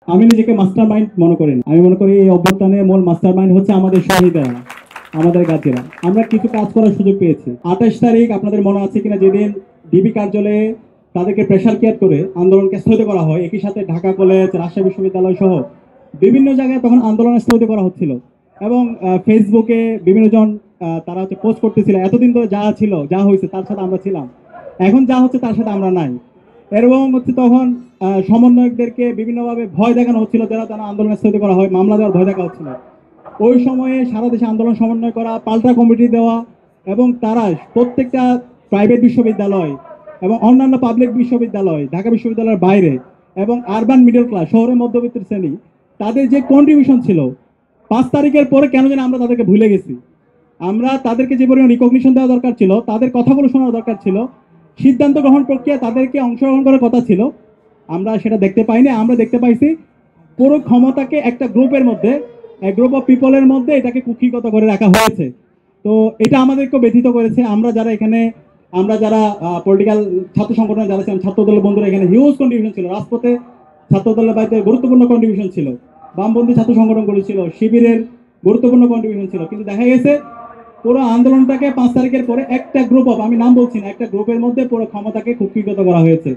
আমি নিজেকে master mind মনে করি না। আমি মনে করি এই অভ্যুত্থানের মূল মাস্টার মাইন্ড হচ্ছে আমাদের শহীদরা, আমাদের গাছেরা। আমরা কিছু কাজ করার সুযোগ পেয়েছি। 28 তারিখ আপনাদের মনে আছে কিনা, যেদিন ডিবি কার্যালয়ে তাদেরকে প্রেশার ক্রিয়েট করে আন্দোলনকে স্থগিত করা হয়, একই সাথে ঢাকা কলেজ, রাজশাহী বিশ্ববিদ্যালয় সহ বিভিন্ন জায়গায় তখন আন্দোলন স্থগিত করা হচ্ছিল। এবং ফেসবুকে বিভিন্ন জন তারা হচ্ছে পোস্ট করতেছিল, এতদিন ধরে যা ছিল, যা হয়েছে তার সাথে আমরা ছিলাম, এখন যা হচ্ছে তার সাথে আমরা নাই। এবং হচ্ছে তখন সমন্বয়কদেরকে বিভিন্নভাবে ভয় দেখানো হচ্ছিল, যারা তারা আন্দোলন স্থগিত করা হয়, মামলা দেওয়ার ভয় দেখা হচ্ছিল। ওই সময়ে সারা দেশে আন্দোলন সমন্বয় করা, পাল্টা কমিটি দেওয়া, এবং তারা প্রত্যেকটা প্রাইভেট বিশ্ববিদ্যালয় এবং অন্যান্য পাবলিক বিশ্ববিদ্যালয়, ঢাকা বিশ্ববিদ্যালয়ের বাইরে এবং আরবান মিডল ক্লাস, শহরের মধ্যবিত্ত শ্রেণী, তাদের যে কন্ট্রিবিউশন ছিল 5 তারিখের পরে কেন যেন আমরা তাদেরকে ভুলে গেছি। আমরা তাদেরকে যে পরিমাণ রিকগনিশন দেওয়া দরকার ছিল, তাদের কথাগুলো শোনা দরকার ছিল, সিদ্ধান্ত গ্রহণ প্রক্রিয়া তাদেরকে অংশগ্রহণ করার কথা ছিল, আমরা সেটা দেখতে পাইনি। আমরা দেখতে পাইছি পুরো ক্ষমতাকে একটা গ্রুপের মধ্যে, গ্রুপ অফ পিপলের মধ্যে এটাকে কুক্ষিগত করে রাখা হয়েছে। তো এটা আমাদেরকে ব্যথিত করেছে। আমরা যারা এখানে, আমরা যারা পলিটিক্যাল ছাত্র সংগঠনে যারা ছিলাম, ছাত্র দলের বন্ধুরা, এখানে হিউজ কন্ট্রিবিউশন ছিল, রাজপথে ছাত্র দলের বাইরে গুরুত্বপূর্ণ কন্ট্রিবিউশন ছিল, বামপন্থী ছাত্র সংগঠন করেছিল, শিবিরের গুরুত্বপূর্ণ কন্ট্রিবিউশন ছিল। কিন্তু দেখা গেছে পুরো আন্দোলনটাকে 5 তারিখের পরে একটা গ্রুপ অফ, আমি নাম বলছি না, একটা গ্রুপের মধ্যে পুরো ক্ষমতাকে কুক্ষিগত করা হয়েছে,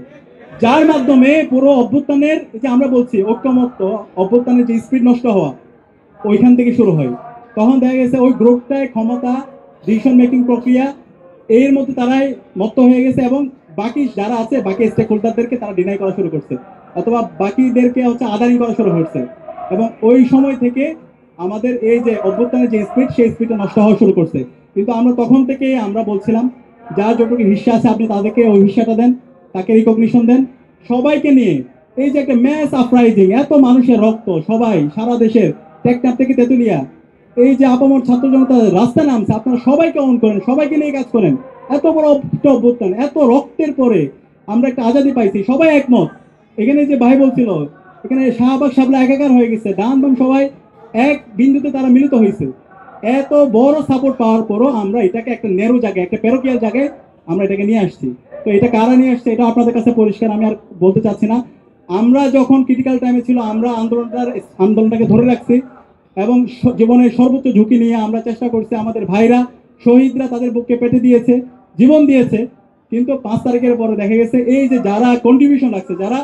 যার মাধ্যমে পুরো অভ্যুত্থানের যে আমরা বলছি ঐক্যমত্য, অভ্যুত্থানের যে স্পিড নষ্ট হওয়া ওইখান থেকে শুরু হয়। তখন দেখা গেছে ওই গ্রুপটায় ক্ষমতা, ডিসিশন মেকিং প্রক্রিয়া, এর মধ্যে তারাই মত্ত হয়ে গেছে, এবং বাকি যারা আছে, বাকি স্টেক হোল্ডারদেরকে তারা ডিনাই করা শুরু করছে, অথবা বাকিদেরকে হচ্ছে আদানি করা শুরু করছে। এবং ওই সময় থেকে আমাদের এই যে অভ্যুত্থানের যে স্পিড, সেই স্পিডটা নষ্ট হওয়া শুরু করছে। কিন্তু আমরা তখন থেকে আমরা বলছিলাম, যার যতটুকু হিস্সা আছে আপনি তাদেরকে ওই হিস্সাটা দেন, তাকে রিকগনিশন দেন, সবাইকে নিয়ে এই যে একটা ম্যাস আপরাইজিং, এত মানুষের রক্ত, সবাই সারা দেশের টেকনাফ থেকে তেতুলিয়া, এই যে আপামর ছাত্র জনতা রাস্তা নামছে, আপনারা সবাইকে অন করেন, সবাইকে নিয়ে কাজ করেন। এত বড় অভ্যুত্থান, এত রক্তের পরে আমরা একটা আজাদি পাইছি, সবাই একমত। এখানে যে ভাই বলছিল, এখানে শাহবাগ শাবলা একাকার হয়ে গেছে, ডান বাম সবাই এক বিন্দুতে তারা মিলিত হয়েছে। এত বড় সাপোর্ট পাওয়ার পরও আমরা এটাকে একটা নেরো জায়গায়, একটা প্যারোকিয়াল জায়গায় আমরা এটাকে নিয়ে আসছি। তো এটা কারা নিয়ে আসছে এটা আপনাদের কাছে পরিষ্কার, আমি আর বলতে চাচ্ছি না। আমরা যখন ক্রিটিক্যাল টাইমে ছিল, আমরা আন্দোলনটাকে ধরে রাখছি, এবং জীবনের সর্বোচ্চ ঝুঁকি নিয়ে আমরা চেষ্টা করছি। আমাদের ভাইরা, শহীদরা তাদের বুককে পেটে দিয়েছে, জীবন দিয়েছে। কিন্তু 5 তারিখের পরে দেখা গেছে এই যে যারা কন্ট্রিবিউশন রাখছে, যারা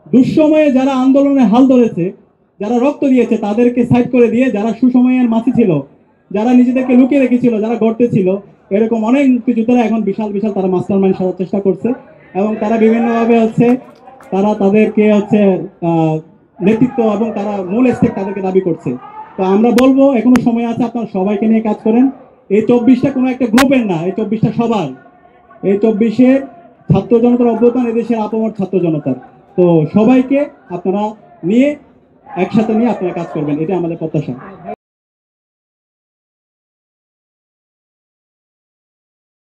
দুঃসময়ে, যারা আন্দোলনে হাল ধরেছে, যারা রক্ত দিয়েছে, তাদেরকে সাইড করে দিয়ে যারা সুসময়ের মাছি ছিল, যারা নিজেদেরকে লুকিয়ে রেখেছিল, যারা গর্তে ছিল, এরকম অনেক মুক্তিযোদ্ধারা এখন বিশাল বিশাল তারা মাস্টার মাইন্ড সাজার চেষ্টা করছে, এবং তারা বিভিন্নভাবে হচ্ছে তারা তাদেরকে হচ্ছে নেতৃত্ব এবং তারা মূল স্টেক তাদেরকে দাবি করছে। তো আমরা বলবো এখনো সময় আছে, আপনারা সবাইকে নিয়ে কাজ করেন। এই 24টা কোনো একটা গ্রুপের না, এই 24টা সবার, এই 24-এ ছাত্র জনতার অভ্যুত্থান, এদেশের আপামর ছাত্র জনতার। তো সবাইকে আপনারা নিয়ে, একসাথে নিয়ে আপনারা কাজ করবেন, এটা আমাদের প্রত্যাশা।